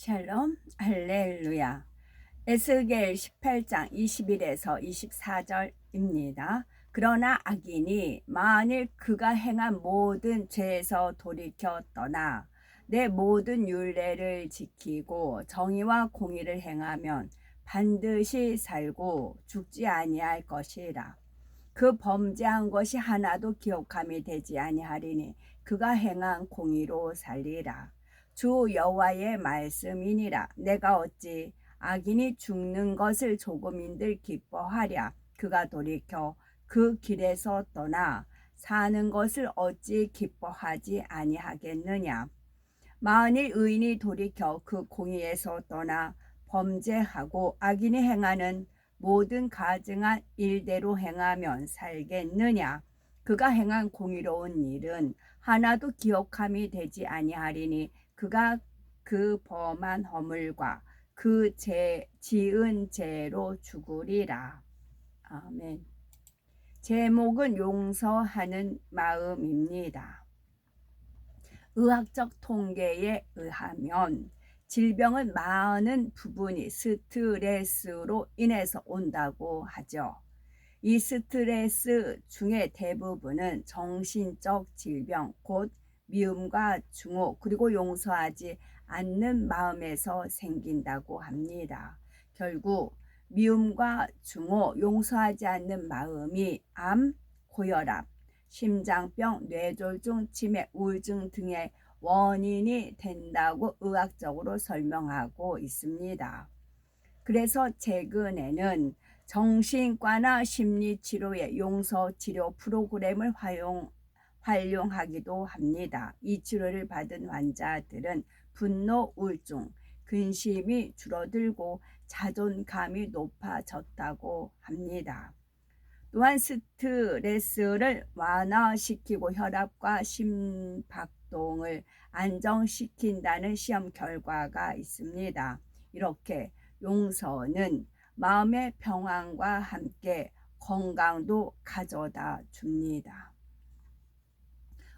샬롬 할렐루야. 에스겔 18장 21에서 24절입니다. 그러나 악인이 만일 그가 행한 모든 죄에서 돌이켜 떠나 내 모든 율례를 지키고 정의와 공의를 행하면 반드시 살고 죽지 아니할 것이라. 그 범죄한 것이 하나도 기억함이 되지 아니하리니 그가 행한 공의로 살리라. 주 여호와의 말씀이니라. 내가 어찌 악인이 죽는 것을 조금인들 기뻐하랴. 그가 돌이켜 그 길에서 떠나 사는 것을 어찌 기뻐하지 아니하겠느냐. 만일 의인이 돌이켜 그 공의에서 떠나 범죄하고 악인이 행하는 모든 가증한 일대로 행하면 살겠느냐. 그가 행한 공의로운 일은 하나도 기억함이 되지 아니하리니 그가 그 범한 허물과 그 지은 죄로 죽으리라. 아멘. 제목은 용서하는 마음입니다. 의학적 통계에 의하면 질병은 많은 부분이 스트레스로 인해서 온다고 하죠. 이 스트레스 중에 대부분은 정신적 질병, 곧 미움과 증오, 그리고 용서하지 않는 마음에서 생긴다고 합니다. 결국 미움과 증오, 용서하지 않는 마음이 암, 고혈압, 심장병, 뇌졸중, 치매, 우울증 등의 원인이 된다고 의학적으로 설명하고 있습니다. 그래서 최근에는 정신과나 심리치료의 용서치료 프로그램을 활용하기도 합니다. 이 치료를 받은 환자들은 분노, 우울증, 근심이 줄어들고 자존감이 높아졌다고 합니다. 또한 스트레스를 완화시키고 혈압과 심박동을 안정시킨다는 시험 결과가 있습니다. 이렇게 용서는 마음의 평안과 함께 건강도 가져다 줍니다.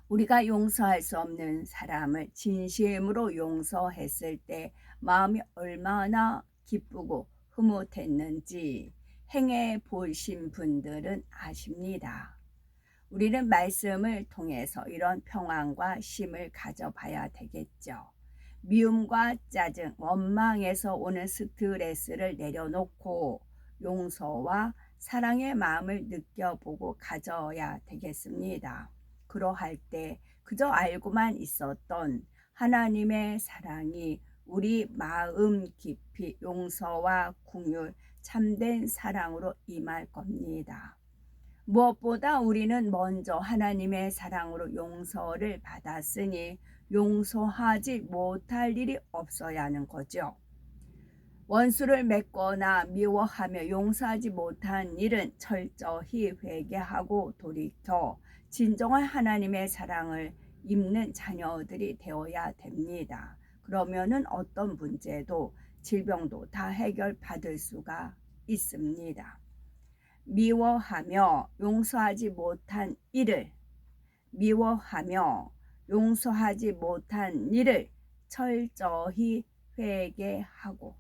우리가 용서할 수 없는 사람을 진심으로 용서했을 때 마음이 얼마나 기쁘고 흐뭇했는지 행해 보신 분들은 아십니다. 우리는 말씀을 통해서 이런 평안과 쉼을 가져봐야 되겠죠. 미움과 짜증, 원망에서 오는 스트레스를 내려놓고 용서와 사랑의 마음을 느껴보고 가져야 되겠습니다. 그러할 때 그저 알고만 있었던 하나님의 사랑이 우리 마음 깊이 용서와 긍휼, 참된 사랑으로 임할 겁니다. 무엇보다 우리는 먼저 하나님의 사랑으로 용서를 받았으니 용서하지 못할 일이 없어야 하는 거죠. 원수를 맺거나 미워하며 용서하지 못한 일은 철저히 회개하고 돌이켜 진정한 하나님의 사랑을 입는 자녀들이 되어야 됩니다. 그러면은 어떤 문제도 질병도 다 해결받을 수가 있습니다. 미워하며 용서하지 못한 일을 철저히 회개하고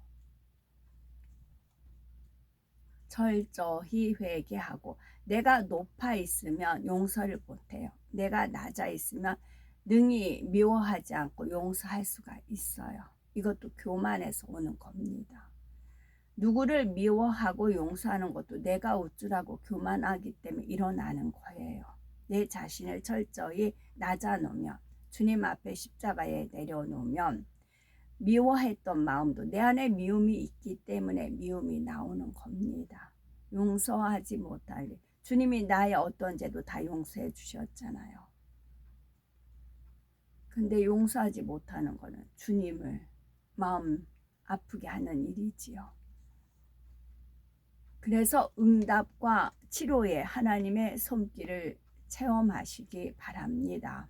내가 높아 있으면 용서를 못해요. 내가 낮아 있으면 능히 미워하지 않고 용서할 수가 있어요. 이것도 교만에서 오는 겁니다. 누구를 미워하고 용서하는 것도 내가 어쩌라고 교만하기 때문에 일어나는 거예요. 내 자신을 철저히 낮아놓으면, 주님 앞에 십자가에 내려놓으면 미워했던 마음도 내 안에 미움이 있기 때문에 미움이 나오는 겁니다. 용서하지 못할 일, 주님이 나의 어떤 죄도 다 용서해 주셨잖아요. 근데 용서하지 못하는 거는 주님을 마음 아프게 하는 일이지요. 그래서 응답과 치료에 하나님의 손길을 체험하시기 바랍니다.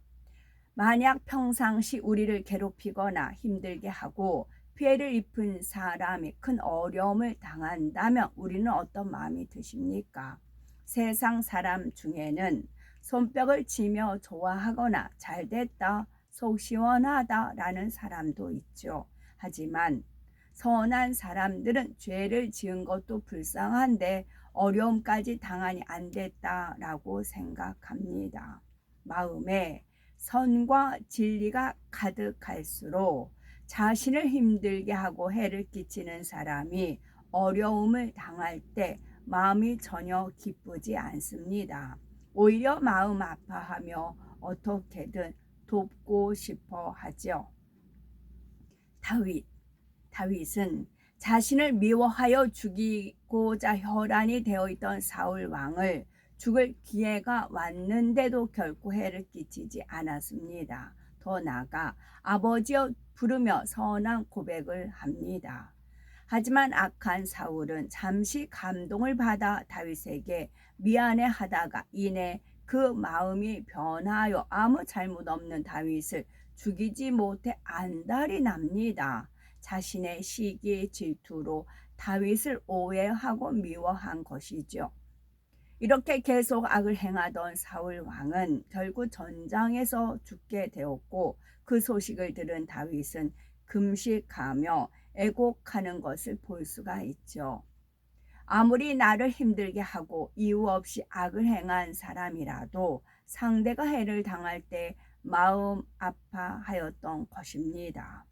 만약 평상시 우리를 괴롭히거나 힘들게 하고 피해를 입은 사람이 큰 어려움을 당한다면 우리는 어떤 마음이 드십니까? 세상 사람 중에는 손뼉을 치며 좋아하거나 잘됐다, 속 시원하다 라는 사람도 있죠. 하지만 선한 사람들은 죄를 지은 것도 불쌍한데 어려움까지 당하니 안 됐다라고 생각합니다. 마음에 선과 진리가 가득할수록 자신을 힘들게 하고 해를 끼치는 사람이 어려움을 당할 때 마음이 전혀 기쁘지 않습니다. 오히려 마음 아파하며 어떻게든 돕고 싶어 하죠. 다윗은 자신을 미워하여 죽이고자 혈안이 되어 있던 사울 왕을 죽을 기회가 왔는데도 결코 해를 끼치지 않았습니다. 더 나아가 아버지여 부르며 선한 고백을 합니다. 하지만 악한 사울은 잠시 감동을 받아 다윗에게 미안해하다가 이내 그 마음이 변하여 아무 잘못 없는 다윗을 죽이지 못해 안달이 납니다. 자신의 시기 질투로 다윗을 오해하고 미워한 것이죠. 이렇게 계속 악을 행하던 사울 왕은 결국 전장에서 죽게 되었고 그 소식을 들은 다윗은 금식하며 애곡하는 것을 볼 수가 있죠. 아무리 나를 힘들게 하고 이유 없이 악을 행한 사람이라도 상대가 해를 당할 때 마음 아파하였던 것입니다.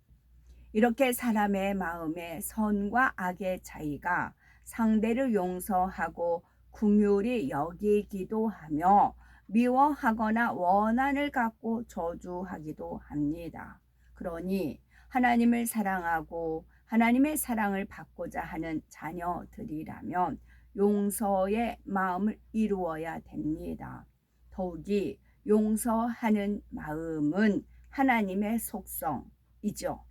이렇게 사람의 마음의 선과 악의 차이가 상대를 용서하고 긍휼히 여기기도 하며 미워하거나 원한을 갖고 저주하기도 합니다. 그러니 하나님을 사랑하고 하나님의 사랑을 받고자 하는 자녀들이라면 용서의 마음을 이루어야 됩니다. 더욱이 용서하는 마음은 하나님의 속성이죠.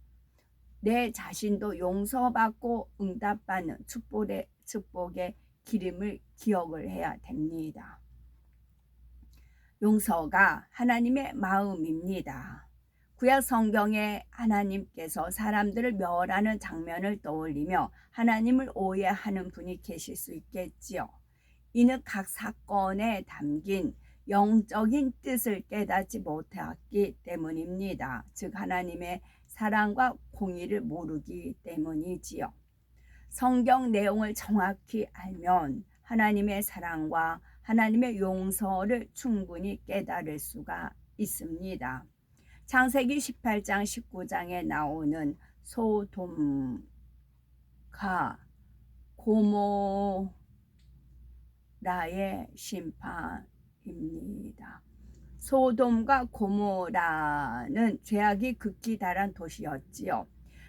내 자신도 용서받고 응답받는 축복의 기름을 기억을 해야 됩니다. 용서가 하나님의 마음입니다. 구약 성경에 하나님께서 사람들을 멸하는 장면을 떠올리며 하나님을 오해하는 분이 계실 수 있겠지요. 이는 각 사건에 담긴 영적인 뜻을 깨닫지 못했기 때문입니다. 즉 하나님의 사랑과 공의를 모르기 때문이지요. 성경 내용을 정확히 알면 하나님의 사랑과 하나님의 용서를 충분히 깨달을 수가 있습니다. 창세기 18장 19장에 나오는 소돔과 고모라의 심판입니다. 소돔과 고모라는 죄악이 극히 달한 도시였지요.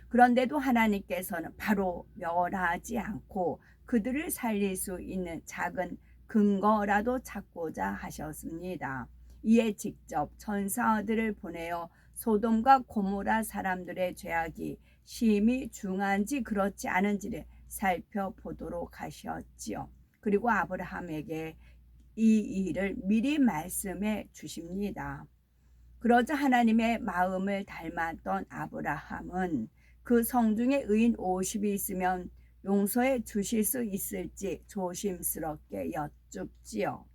그런데도 하나님께서는 바로 멸하지 않고 그들을 살릴 수 있는 작은 근거라도 찾고자 하셨습니다. 이에 직접 천사들을 보내어 소돔과 고모라 사람들의 죄악이 심히 중한지 그렇지 않은지를 살펴보도록 하셨지요. 그리고 아브라함에게 이 일을 미리 말씀해 주십니다. 그러자 하나님의 마음을 닮았던 아브라함은 그 성중에 의인 50이 있으면 용서해 주실 수 있을지 조심스럽게 여쭙지요.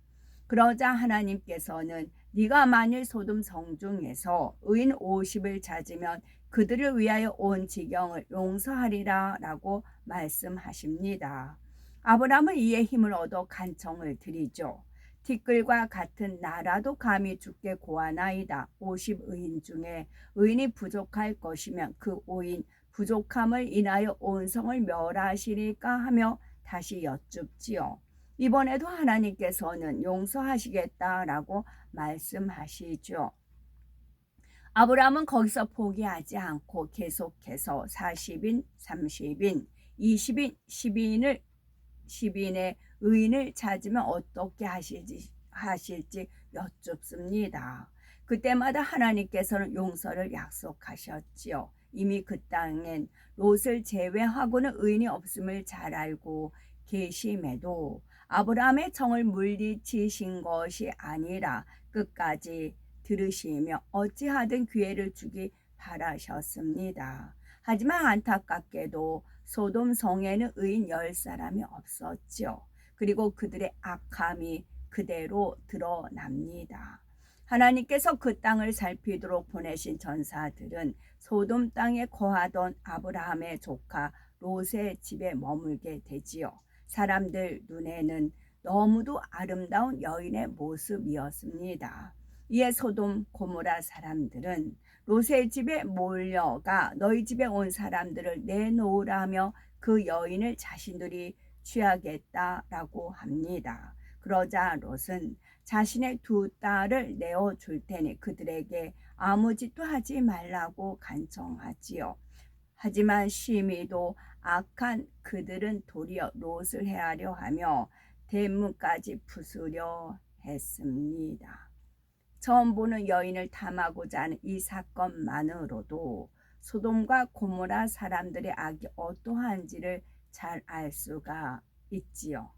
그러자 하나님께서는 네가 만일 소돔 성중에서 의인 50을 찾으면 그들을 위하여 온 지경을 용서하리라 라고 말씀하십니다. 아브라함은 이에 힘을 얻어 간청을 드리죠. 티끌과 같은 나라도 감히 죽게 고하나이다. 50의인 중에 의인이 부족할 것이면 그 5인 부족함을 인하여 온 성을 멸하시리까 하며 다시 여쭙지요. 이번에도 하나님께서는 용서하시겠다라고 말씀하시죠. 아브라함은 거기서 포기하지 않고 계속해서 40인, 30인, 20인, 10인의 의인을 찾으면 어떻게 하실지 여쭙습니다. 그때마다 하나님께서는 용서를 약속하셨지요. 이미 그 땅엔 롯을 제외하고는 의인이 없음을 잘 알고 계심에도 아브라함의 정을 물리치신 것이 아니라 끝까지 들으시며 어찌하든 기회를 주기 바라셨습니다. 하지만 안타깝게도 소돔 성에는 의인 10사람이 없었죠. 그리고 그들의 악함이 그대로 드러납니다. 하나님께서 그 땅을 살피도록 보내신 전사들은 소돔 땅에 거하던 아브라함의 조카 롯의 집에 머물게 되지요. 사람들 눈에는 너무도 아름다운 여인의 모습이었습니다. 이에 소돔 고모라 사람들은 롯의 집에 몰려가 너희 집에 온 사람들을 내놓으라며 그 여인을 자신들이 취하겠다라고 합니다. 그러자 롯은 자신의 두 딸을 내어줄 테니 그들에게 아무 짓도 하지 말라고 간청하지요. 하지만 심히도 악한 그들은 도리어 롯을 해하려 하며 대문까지 부수려 했습니다. 처음 보는 여인을 탐하고자 하는 이 사건만으로도 소돔과 고모라 사람들의 악이 어떠한지를 잘 알 수가 있지요.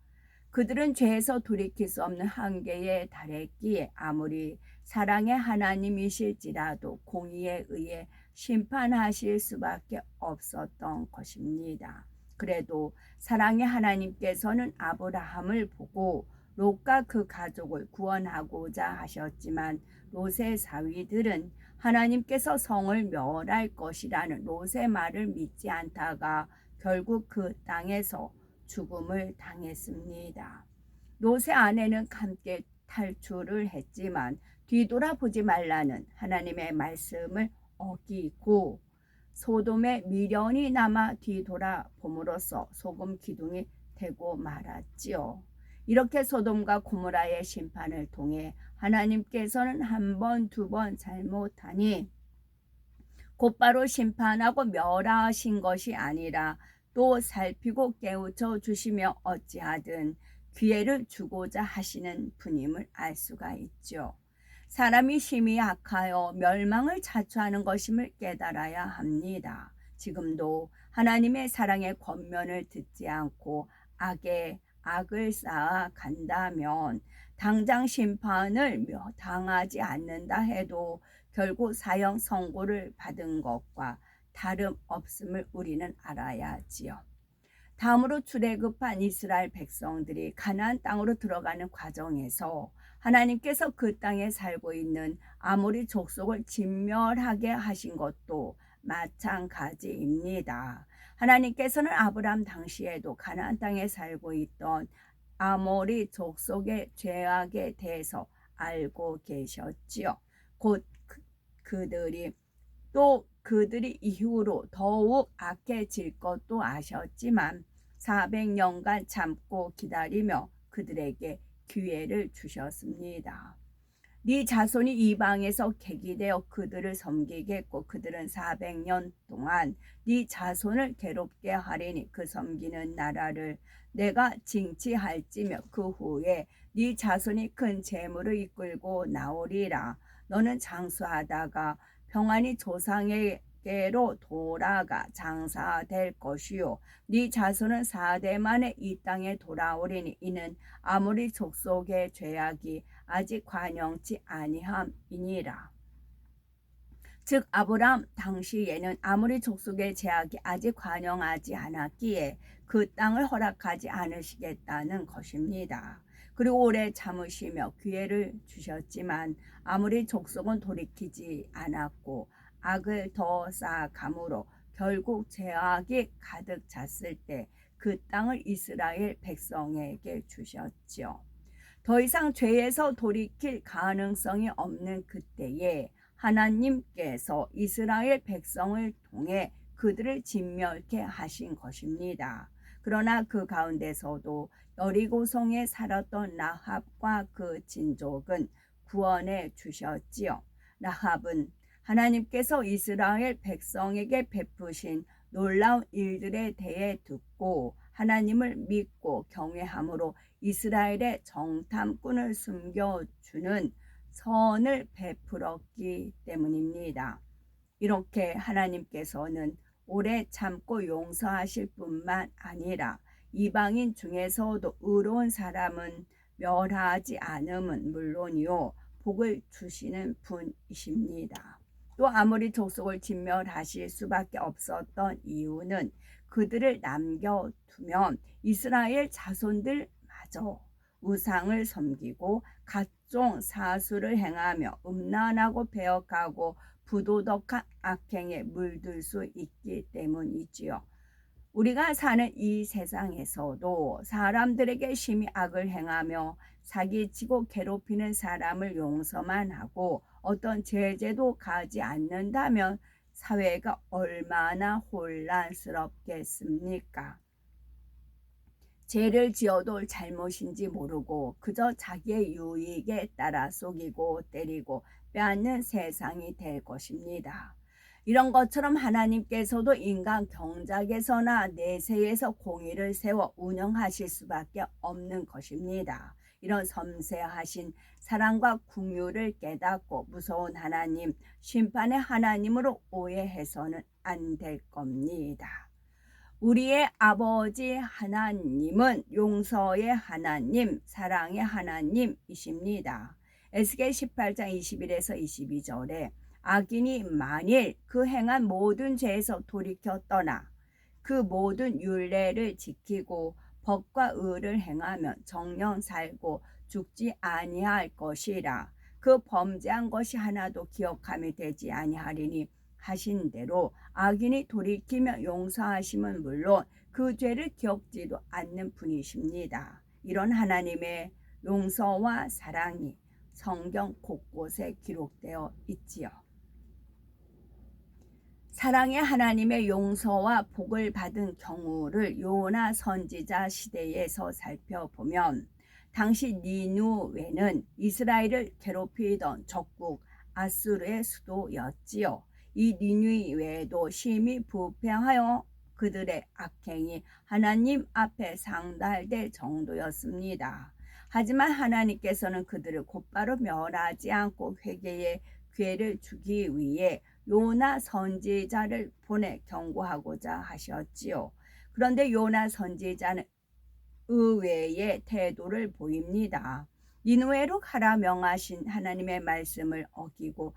그들은 죄에서 돌이킬 수 없는 한계에 달했기에 아무리 사랑의 하나님이실지라도 공의에 의해 심판하실 수밖에 없었던 것입니다. 그래도 사랑의 하나님께서는 아브라함을 보고 롯과 그 가족을 구원하고자 하셨지만 롯의 사위들은 하나님께서 성을 멸할 것이라는 롯의 말을 믿지 않다가 결국 그 땅에서 죽음을 당했습니다. 롯의 아내는 함께 탈출을 했지만 뒤돌아보지 말라는 하나님의 말씀을 어기고 소돔에 미련이 남아 뒤돌아봄으로써 소금 기둥이 되고 말았지요. 이렇게 소돔과 고모라의 심판을 통해 하나님께서는 한 번, 두 번 잘못하니 곧바로 심판하고 멸하신 것이 아니라 또 살피고 깨우쳐 주시며 어찌하든 기회를 주고자 하시는 분임을 알 수가 있죠. 사람이 심히 악하여 멸망을 자초하는 것임을 깨달아야 합니다. 지금도 하나님의 사랑의 권면을 듣지 않고 악에 악을 쌓아 간다면 당장 심판을 당하지 않는다 해도 결국 사형 선고를 받은 것과 다름없음을 우리는 알아야지요. 다음으로 출애굽한 이스라엘 백성들이 가나안 땅으로 들어가는 과정에서 하나님께서 그 땅에 살고 있는 아모리 족속을 진멸하게 하신 것도 마찬가지입니다. 하나님께서는 아브라함 당시에도 가나안 땅에 살고 있던 아모리 족속의 죄악에 대해서 알고 계셨지요. 곧 그들이 이후로 더욱 악해질 것도 아셨지만 400년간 참고 기다리며 그들에게 기회를 주셨습니다. 네 자손이 이방에서 객이되어 그들을 섬기겠고 그들은 400년 동안 네 자손을 괴롭게 하리니 그 섬기는 나라를 내가 징치할지며 그 후에 네 자손이 큰 재물을 이끌고 나오리라. 너는 장수하다가 평안히 조상에게로 돌아가 장사될 것이요 네 자손은 4대 만에 이 땅에 돌아오리니 이는 아모리 족속의 죄악이 아직 관영치 아니함이니라. 즉 아브라함 당시에는 아모리 족속의 죄악이 아직 관영하지 않았기에 그 땅을 허락하지 않으시겠다는 것입니다. 그리고 오래 참으시며 기회를 주셨지만 아모리 족속은 돌이키지 않았고 악을 더 쌓아감으로 결국 죄악이 가득 찼을 때 그 땅을 이스라엘 백성에게 주셨지요. 더 이상 죄에서 돌이킬 가능성이 없는 그때에 하나님께서 이스라엘 백성을 통해 그들을 진멸케 하신 것입니다. 그러나 그 가운데서도 여리고성에 살았던 라합과 그 친족은 구원해 주셨지요. 라합은 하나님께서 이스라엘 백성에게 베푸신 놀라운 일들에 대해 듣고 하나님을 믿고 경외함으로 이스라엘의 정탐꾼을 숨겨주는 선을 베풀었기 때문입니다. 이렇게 하나님께서는 오래 참고 용서하실 뿐만 아니라 이방인 중에서도 의로운 사람은 멸하지 않음은 물론이요 복을 주시는 분이십니다. 또 아모리 족속을 진멸하실 수밖에 없었던 이유는 그들을 남겨두면 이스라엘 자손들마저 우상을 섬기고 각종 사수를 행하며 음란하고 배역하고 부도덕한 악행에 물들 수 있기 때문이지요. 우리가 사는 이 세상에서도 사람들에게 심히 악을 행하며 사기치고 괴롭히는 사람을 용서만 하고 어떤 제재도 가지 않는다면 사회가 얼마나 혼란스럽겠습니까? 죄를 지어도 잘못인지 모르고 그저 자기의 유익에 따라 속이고 때리고 빼앗는 세상이 될 것입니다. 이런 것처럼 하나님께서도 인간 경작에서나 내세에서 공의를 세워 운영하실 수밖에 없는 것입니다. 이런 섬세하신 사랑과 긍휼을 깨닫고 무서운 하나님, 심판의 하나님으로 오해해서는 안 될 겁니다. 우리의 아버지 하나님은 용서의 하나님, 사랑의 하나님이십니다. 에스겔 18장 21에서 22절에 악인이 만일 그 행한 모든 죄에서 돌이켜 떠나 그 모든 율례를 지키고 법과 의를 행하면 정령 살고 죽지 아니할 것이라. 그 범죄한 것이 하나도 기억함이 되지 아니하리니 하신 대로 악인이 돌이키며 용서하심은 물론 그 죄를 기억지도 않는 분이십니다. 이런 하나님의 용서와 사랑이 성경 곳곳에 기록되어 있지요. 사랑의 하나님의 용서와 복을 받은 경우를 요나 선지자 시대에서 살펴보면 당시 니누웨는 이스라엘을 괴롭히던 적국 아수르의 수도였지요. 이 니누웨도 심히 부패하여 그들의 악행이 하나님 앞에 상달될 정도였습니다. 하지만 하나님께서는 그들을 곧바로 멸하지 않고 회개의 기회를 주기 위해 요나 선지자를 보내 경고하고자 하셨지요. 그런데 요나 선지자는 의외의 태도를 보입니다. 니느웨로 가라 명하신 하나님의 말씀을 어기고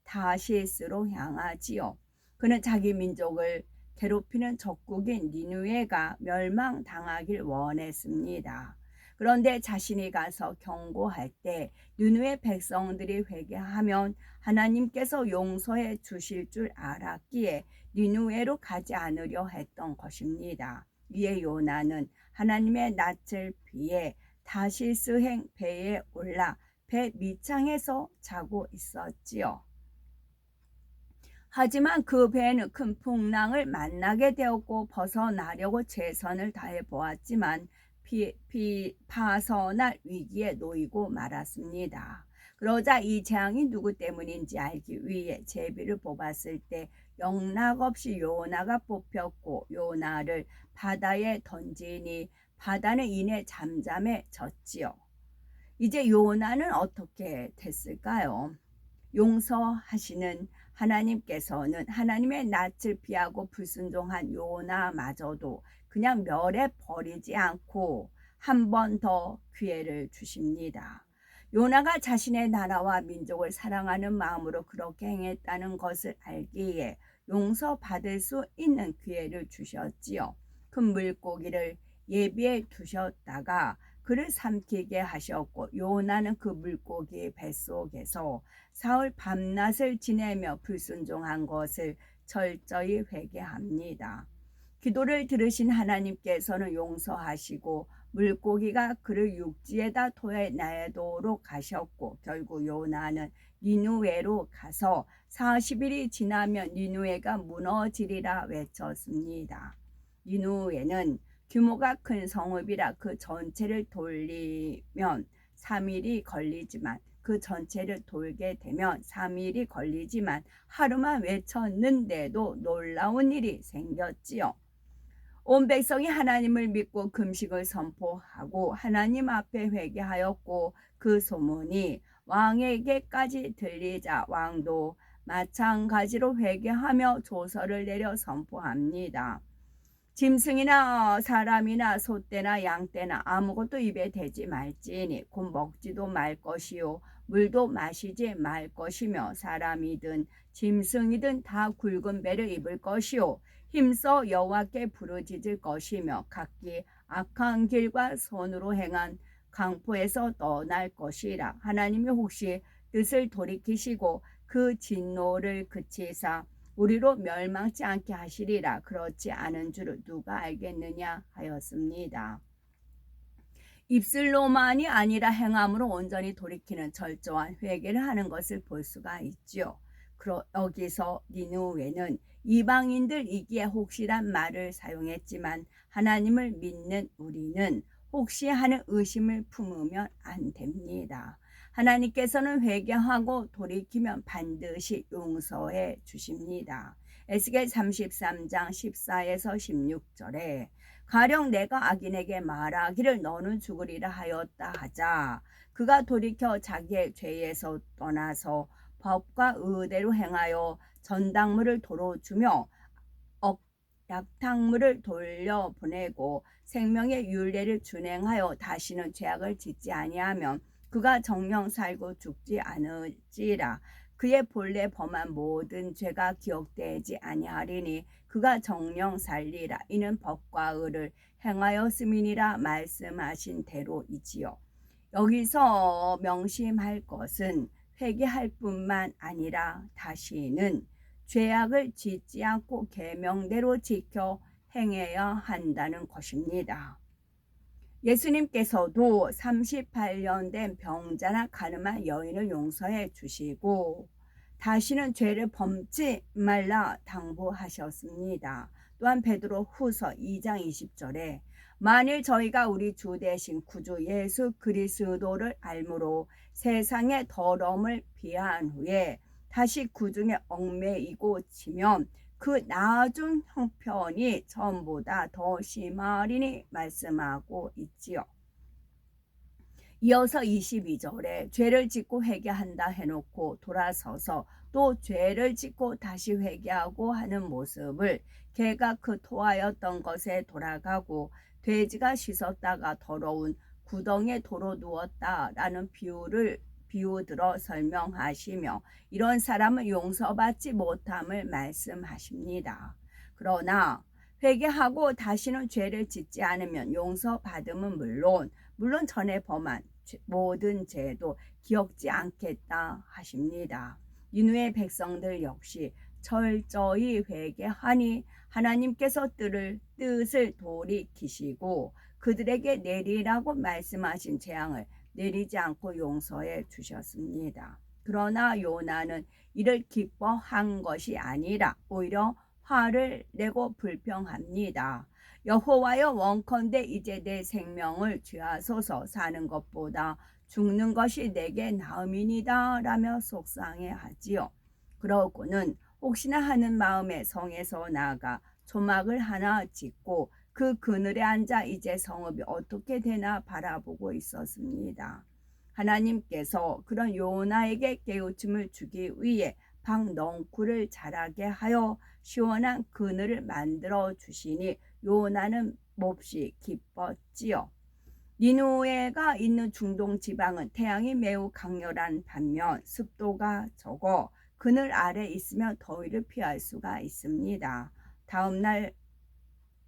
다시스로 향하지요. 그는 자기 민족을 괴롭히는 적국인 니느웨가 멸망당하길 원했습니다. 그런데 자신이 가서 경고할 때 니느웨 백성들이 회개하면 하나님께서 용서해 주실 줄 알았기에 니느웨로 가지 않으려 했던 것입니다. 이에 요나는 하나님의 낯을 피해 다시스행 배에 올라 배 밑창에서 자고 있었지요. 하지만 그 배는 큰 풍랑을 만나게 되었고 벗어나려고 최선을 다해 보았지만 파선할 위기에 놓이고 말았습니다. 그러자 이 재앙이 누구 때문인지 알기 위해 제비를 뽑았을 때 영락없이 요나가 뽑혔고 요나를 바다에 던지니 바다는 이내 잠잠해졌지요. 이제 요나는 어떻게 됐을까요? 용서하시는 하나님께서는 하나님의 낯을 피하고 불순종한 요나마저도 그냥 멸해 버리지 않고 한 번 더 기회를 주십니다. 요나가 자신의 나라와 민족을 사랑하는 마음으로 그렇게 행했다는 것을 알기에 용서받을 수 있는 기회를 주셨지요. 큰 물고기를 예비해 두셨다가 그를 삼키게 하셨고 요나는 그 물고기 뱃속에서 사흘 밤낮을 지내며 불순종한 것을 철저히 회개합니다. 기도를 들으신 하나님께서는 용서하시고 물고기가 그를 육지에다 토해내도록 하셨고 결국 요나는 니느웨로 가서 40일이 지나면 니느웨가 무너지리라 외쳤습니다. 니느웨는 규모가 큰 성읍이라 그 전체를 돌리면 3일이 걸리지만 그 전체를 돌게 되면 3일이 걸리지만 하루만 외쳤는데도 놀라운 일이 생겼지요. 온 백성이 하나님을 믿고 금식을 선포하고 하나님 앞에 회개하였고 그 소문이 왕에게까지 들리자 왕도 마찬가지로 회개하며 조서를 내려 선포합니다. 짐승이나 사람이나 소떼나 양떼나 아무것도 입에 대지 말지니 곧 먹지도 말 것이요 물도 마시지 말 것이며 사람이든 짐승이든 다 굵은 배를 입을 것이요 힘써 여호와께 부르짖을 것이며 각기 악한 길과 손으로 행한 강포에서 떠날 것이라. 하나님이 혹시 뜻을 돌이키시고 그 진노를 그치사 우리로 멸망치 않게 하시리라. 그렇지 않은 줄을 누가 알겠느냐 하였습니다. 입술로만이 아니라 행함으로 온전히 돌이키는 철저한 회개를 하는 것을 볼 수가 있지요. 여기서 니느웨는 이방인들이기에 혹시란 말을 사용했지만 하나님을 믿는 우리는 혹시 하는 의심을 품으면 안 됩니다. 하나님께서는 회개하고 돌이키면 반드시 용서해 주십니다. 에스겔 33장 14에서 16절에 가령 내가 악인에게 말하기를 너는 죽으리라 하였다 하자 그가 돌이켜 자기의 죄에서 떠나서 법과 의대로 행하여 전당물을 도로 주며 약탕물을 돌려보내고 생명의 율례를 준행하여 다시는 죄악을 짓지 아니하면 그가 정령 살고 죽지 않을지라. 그의 본래 범한 모든 죄가 기억되지 아니하리니 그가 정령 살리라. 이는 법과 의를 행하였음이니라 말씀하신 대로이지요. 여기서 명심할 것은 회개할 뿐만 아니라 다시는 죄악을 짓지 않고 계명대로 지켜 행해야 한다는 것입니다. 예수님께서도 38년 된 병자나 가늠한 여인을 용서해 주시고 다시는 죄를 범치 말라 당부하셨습니다. 또한 베드로 후서 2장 20절에 만일 저희가 우리 주 대신 구주 예수 그리스도를 알므로 세상의 더러움을 피한 후에 다시 구중에 얽매이고 지면 그 나아준 형편이 전보다 더 심하리니 말씀하고 있지요. 이어서 22절에 죄를 짓고 회개한다 해놓고 돌아서서 또 죄를 짓고 다시 회개하고 하는 모습을 개가 그 토하였던 것에 돌아가고 돼지가 씻었다가 더러운 구덩이에 도로 누웠다라는 비유들어 설명하시며 이런 사람은 용서받지 못함을 말씀하십니다. 그러나 회개하고 다시는 죄를 짓지 않으면 용서받음은 물론 전에 범한 모든 죄도 기억지 않겠다 하십니다. 니느웨 백성들 역시 철저히 회개하니 하나님께서 뜻을 돌이키시고 그들에게 내리라고 말씀하신 재앙을 내리지 않고 용서해 주셨습니다. 그러나 요나는 이를 기뻐한 것이 아니라 오히려 화를 내고 불평합니다. 여호와여 원컨대 이제 내 생명을 취하소서 사는 것보다 죽는 것이 내게 나음이니이다 라며 속상해하지요. 그러고는 혹시나 하는 마음에 성에서 나아가 초막을 하나 짓고 그 그늘에 앉아 이제 성읍이 어떻게 되나 바라보고 있었습니다. 하나님께서 그런 요나에게 깨우침을 주기 위해 박넝쿨을 자라게 하여 시원한 그늘을 만들어 주시니 요나는 몹시 기뻤지요. 니느웨가 있는 중동 지방은 태양이 매우 강렬한 반면 습도가 적어 그늘 아래 있으면 더위를 피할 수가 있습니다. 다음날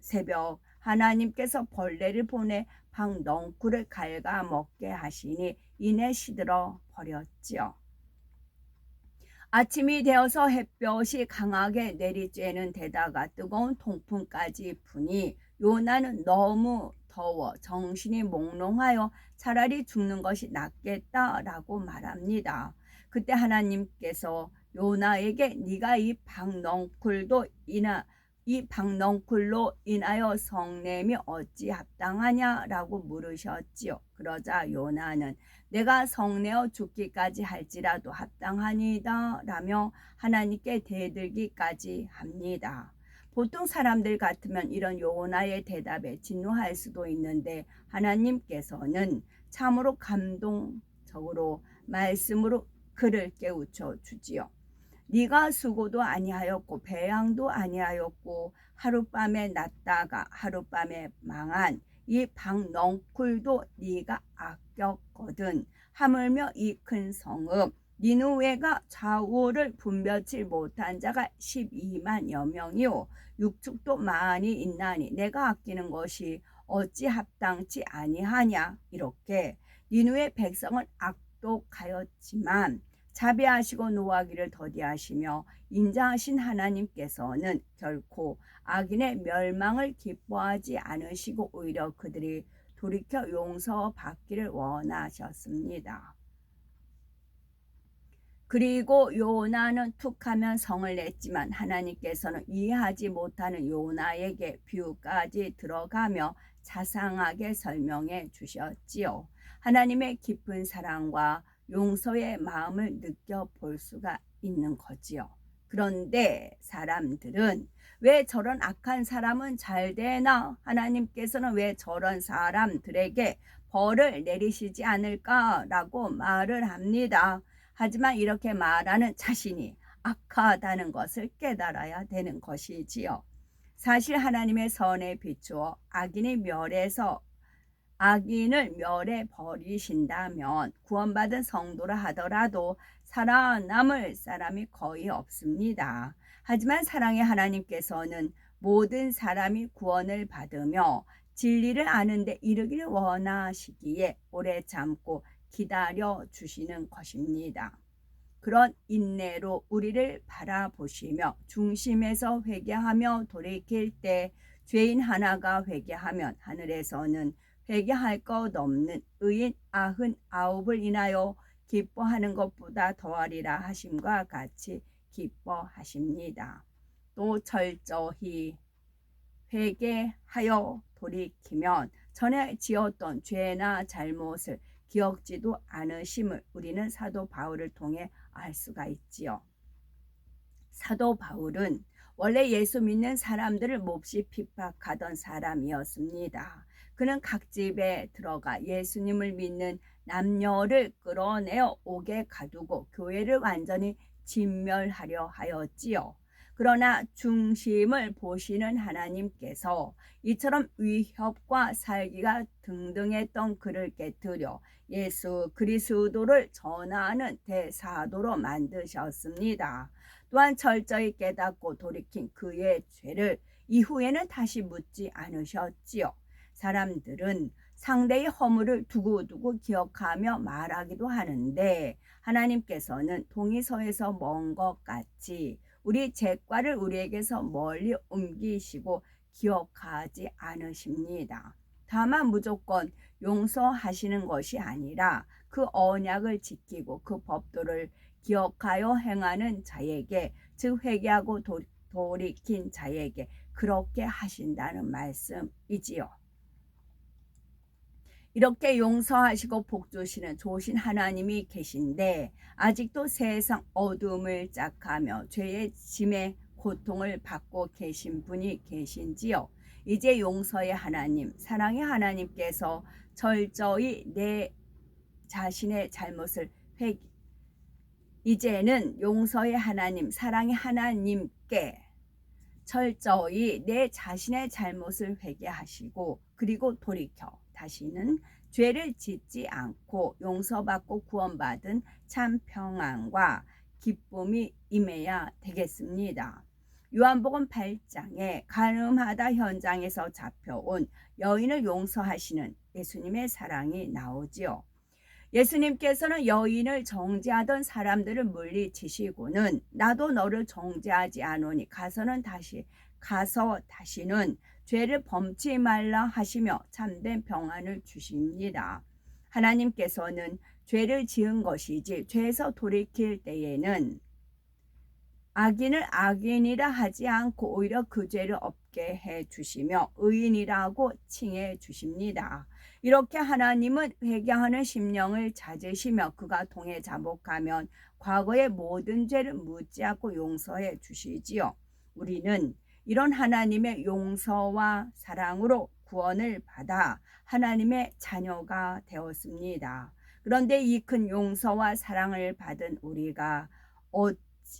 새벽 하나님께서 벌레를 보내 박넝쿨을 갉아먹게 하시니 이내 시들어 버렸지요. 아침이 되어서 햇볕이 강하게 내리쬐는 데다가 뜨거운 통풍까지 부니 요나는 너무 더워 정신이 몽롱하여 차라리 죽는 것이 낫겠다라고 말합니다. 그때 하나님께서 요나에게 네가 이 박넝쿨로 인하여 성냄이 어찌 합당하냐라고 물으셨지요. 그러자 요나는 내가 성내어 죽기까지 할지라도 합당하니이다 라며 하나님께 대들기까지 합니다. 보통 사람들 같으면 이런 요나의 대답에 진노할 수도 있는데 하나님께서는 참으로 감동적으로 말씀으로 그를 깨우쳐 주지요. 네가 수고도 아니하였고 배양도 아니하였고 하룻밤에 났다가 하룻밤에 망한 이 박넝쿨도 네가 아꼈거든. 하물며 이 큰 성읍 니느웨가 좌우를 분별치 못한 자가 12만여 명이요 육축도 많이 있나니 내가 아끼는 것이 어찌 합당치 아니하냐. 이렇게 니누의 백성은 악독하였지만 자비하시고 노하기를 더디하시며 인자하신 하나님께서는 결코 악인의 멸망을 기뻐하지 않으시고 오히려 그들이 돌이켜 용서받기를 원하셨습니다. 그리고 요나는 툭하면 성을 냈지만 하나님께서는 이해하지 못하는 요나에게 비유까지 들어가며 자상하게 설명해 주셨지요. 하나님의 깊은 사랑과 용서의 마음을 느껴볼 수가 있는 거지요. 그런데 사람들은 왜 저런 악한 사람은 잘 되나? 하나님께서는 왜 저런 사람들에게 벌을 내리시지 않을까라고 말을 합니다. 하지만 이렇게 말하는 자신이 악하다는 것을 깨달아야 되는 것이지요. 사실 하나님의 선에 비추어 악인을 멸해 버리신다면 구원받은 성도라 하더라도 살아남을 사람이 거의 없습니다. 하지만 사랑의 하나님께서는 모든 사람이 구원을 받으며 진리를 아는데 이르기를 원하시기에 오래 참고 기다려 주시는 것입니다. 그런 인내로 우리를 바라보시며 중심에서 회개하며 돌이킬 때 죄인 하나가 회개하면 하늘에서는 회개할 것 없는 의인 99을 인하여 기뻐하는 것보다 더하리라 하심과 같이 기뻐하십니다. 또 철저히 회개하여 돌이키면 전에 지었던 죄나 잘못을 기억지도 않으심을 우리는 사도 바울을 통해 알 수가 있지요. 사도 바울은 원래 예수 믿는 사람들을 몹시 핍박하던 사람이었습니다. 그는 각 집에 들어가 예수님을 믿는 남녀를 끌어내어 옥에 가두고 교회를 완전히 진멸하려 하였지요. 그러나 중심을 보시는 하나님께서 이처럼 위협과 살기가 등등했던 그를 깨뜨려 예수 그리스도를 전하는 대사도로 만드셨습니다. 또한 철저히 깨닫고 돌이킨 그의 죄를 이후에는 다시 묻지 않으셨지요. 사람들은 상대의 허물을 두고두고 기억하며 말하기도 하는데 하나님께서는 동의서에서 먼 것 같이 우리 죄과를 우리에게서 멀리 옮기시고 기억하지 않으십니다. 다만 무조건 용서하시는 것이 아니라 그 언약을 지키고 그 법도를 기억하여 행하는 자에게, 즉 회개하고 돌이킨 자에게 그렇게 하신다는 말씀이지요. 이렇게 용서하시고 복 주시는 좋으신 하나님이 계신데 아직도 세상 어둠을 짝하며 죄의 짐의 고통을 받고 계신 분이 계신지요. 이제 용서의 하나님, 사랑의 하나님께서 철저히 내 자신의 잘못을 이제는 용서의 하나님, 사랑의 하나님께 철저히 내 자신의 잘못을 회개하시고 그리고 돌이켜 다시는 죄를 짓지 않고 용서받고 구원받은 참 평안과 기쁨이 임해야 되겠습니다. 요한복음 8장에 간음하다 현장에서 잡혀온 여인을 용서하시는 예수님의 사랑이 나오지요. 예수님께서는 여인을 정죄하던 사람들을 물리치시고는 나도 너를 정죄하지 않으니 가서 다시는 죄를 범치 말라 하시며 참된 평안을 주십니다. 하나님께서는 죄를 지은 것이지 죄에서 돌이킬 때에는 악인을 악인이라 하지 않고 오히려 그 죄를 없게 해 주시며 의인이라고 칭해 주십니다. 이렇게 하나님은 회개하는 심령을 찾으시며 그가 통해 자복하면 과거의 모든 죄를 묻지 않고 용서해 주시지요. 우리는 이런 하나님의 용서와 사랑으로 구원을 받아 하나님의 자녀가 되었습니다. 그런데 이 큰 용서와 사랑을 받은 우리가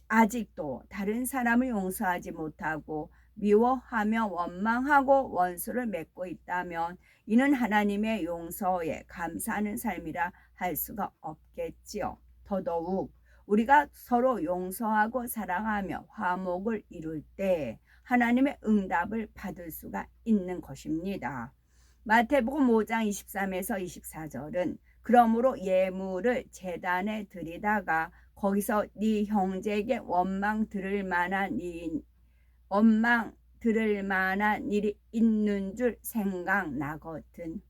아직도 다른 사람을 용서하지 못하고 미워하며 원망하고 원수를 맺고 있다면 이는 하나님의 용서에 감사하는 삶이라 할 수가 없겠지요. 더더욱 우리가 서로 용서하고 사랑하며 화목을 이룰 때 하나님의 응답을 받을 수가 있는 것입니다. 마태복음 5장 23에서 24절은 그러므로 예물을 제단에 드리다가 거기서 네 형제에게 원망 들을 만한 일이 있는 줄 생각나거든.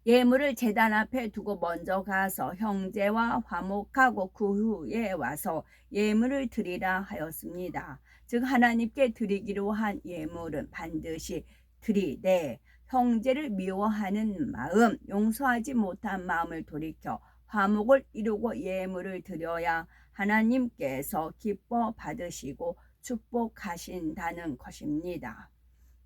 예물을 제단 앞에 두고 먼저 가서 형제와 화목하고 그 후에 와서 예물을 드리라 하였습니다. 즉 하나님께 드리기로 한 예물은 반드시 드리되 형제를 미워하는 마음, 용서하지 못한 마음을 돌이켜 화목을 이루고 예물을 드려야 하나님께서 기뻐 받으시고 축복하신다는 것입니다.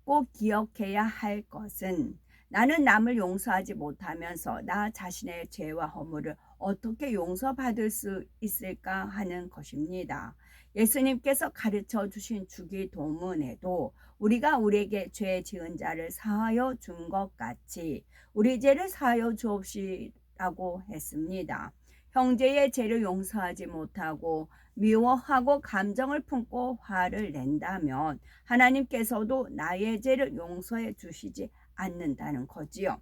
꼭 기억해야 할 것은 나는 남을 용서하지 못하면서 나 자신의 죄와 허물을 어떻게 용서받을 수 있을까 하는 것입니다. 예수님께서 가르쳐 주신 주기도문에도 우리가 우리에게 죄 지은 자를 사하여 준 것 같이 우리 죄를 사하여 주옵시라고 했습니다. 형제의 죄를 용서하지 못하고 미워하고 감정을 품고 화를 낸다면 하나님께서도 나의 죄를 용서해 주시지 않는다는 거지요.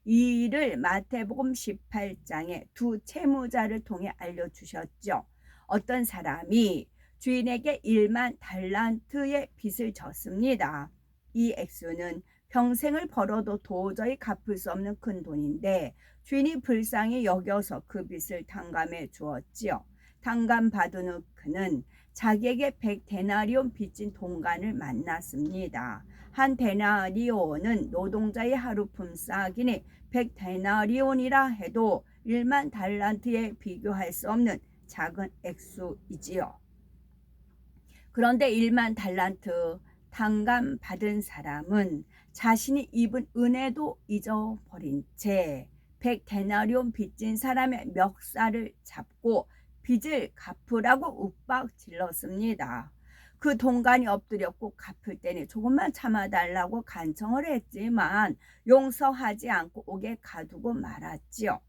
이 일을 마태복음 18장에 두 채무자를 통해 알려주셨죠. 어떤 사람이 주인에게 1만 달란트의 빚을 졌습니다. 이 액수는 평생을 벌어도 도저히 갚을 수 없는 큰 돈인데 주인이 불쌍히 여겨서 그 빚을 탕감해 주었지요. 탕감받은 후 그는 자기에게 100데나리온 빚진 동관을 만났습니다. 한 데나리온은 노동자의 하루 품삯이니 100데나리온이라 해도 1만 달란트에 비교할 수 없는 작은 액수이지요. 그런데 1만 달란트 탕감 받은 사람은 자신이 입은 은혜도 잊어버린 채 100데나리온 빚진 사람의 멱살을 잡고 빚을 갚으라고 윽박 질렀습니다. 그 동관이 엎드렸고 갚을 때는 조금만 참아달라고 간청을 했지만 용서하지 않고 옥에 가두고 말았지요.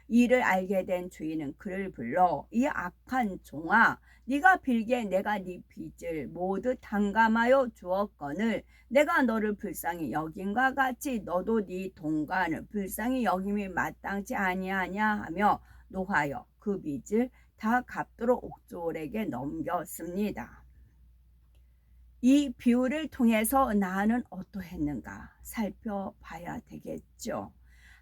이를 알게 된 주인은 그를 불러 이 악한 종아, 네가 빌기에 내가 네 빚을 모두 탕감하여 주었거늘 내가 너를 불쌍히 여김과 같이 너도 네 동관을 불쌍히 여김이 마땅치 아니하냐 하며 노하여 그 빚을 다 갚도록 옥졸에게 넘겼습니다. 이 비유를 통해서 나는 어떠했는가 살펴봐야 되겠죠.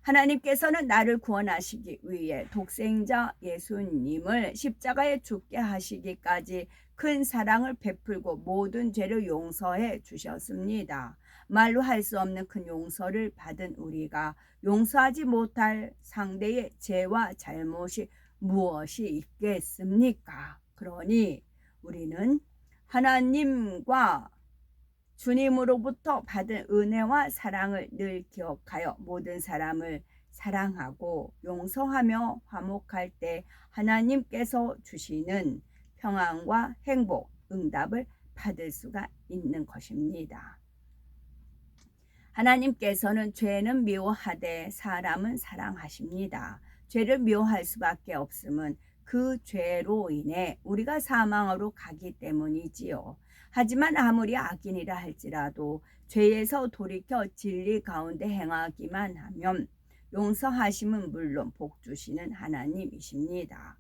하나님께서는 나를 구원하시기 위해 독생자 예수님을 십자가에 죽게 하시기까지 큰 사랑을 베풀고 모든 죄를 용서해 주셨습니다. 말로 할 수 없는 큰 용서를 받은 우리가 용서하지 못할 상대의 죄와 잘못이 무엇이 있겠습니까? 그러니 우리는 하나님과 주님으로부터 받은 은혜와 사랑을 늘 기억하여 모든 사람을 사랑하고 용서하며 화목할 때 하나님께서 주시는 평안과 행복, 응답을 받을 수가 있는 것입니다. 하나님께서는 죄는 미워하되 사람은 사랑하십니다. 죄를 미워할 수밖에 없음은 그 죄로 인해 우리가 사망으로 가기 때문이지요. 하지만 아무리 악인이라 할지라도 죄에서 돌이켜 진리 가운데 행하기만 하면 용서하심은 물론 복 주시는 하나님이십니다.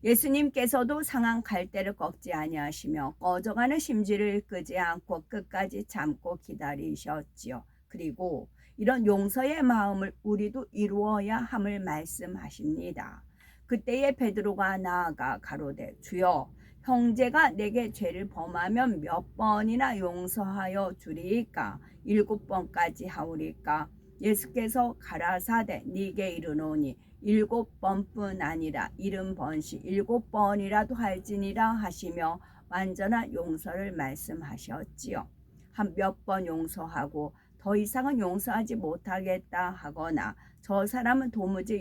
예수님께서도 상한 갈대를 꺾지 아니하시며 꺼져가는 심지를 끄지 않고 끝까지 참고 기다리셨지요. 그리고 이런 용서의 마음을 우리도 이루어야 함을 말씀하십니다. 그때에 베드로가 나아가 가로되 주여 형제가 내게 죄를 범하면 몇 번이나 용서하여 주리이까 7번까지 하오리까. 예수께서 가라사대 네게 이르노니 7번뿐 아니라 70번씩 7번이라도 할지니라 하시며 완전한 용서를 말씀하셨지요. 한 몇 번 용서하고 더 이상은 용서하지 못하겠다 하거나 저 사람은 도무지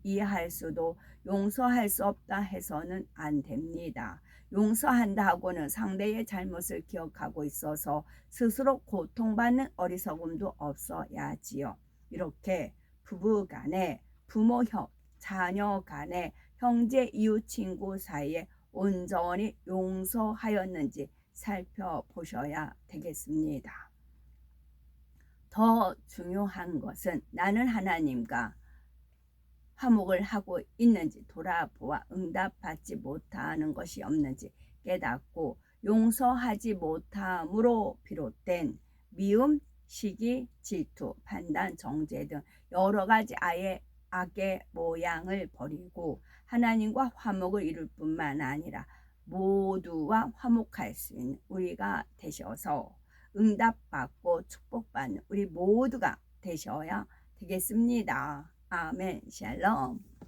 이해할 수도 용서할 수 없다 해서는 안 됩니다. 용서한다 하고는 상대의 잘못을 기억하고 있어서 스스로 고통받는 어리석음도 없어야지요. 이렇게 부부 간에 부모, 자녀 간에 형제, 이웃, 친구 사이에 온전히 용서하였는지 살펴보셔야 되겠습니다. 더 중요한 것은 나는 하나님과 화목을 하고 있는지 돌아보아 응답받지 못하는 것이 없는지 깨닫고 용서하지 못함으로 비롯된 미움, 시기, 질투, 판단, 정죄 등 여러 가지 악의 모양을 버리고 하나님과 화목을 이룰 뿐만 아니라 모두와 화목할 수 있는 우리가 되셔서 응답받고 축복받는 우리 모두가 되셔야 되겠습니다. 아멘. 샬롬.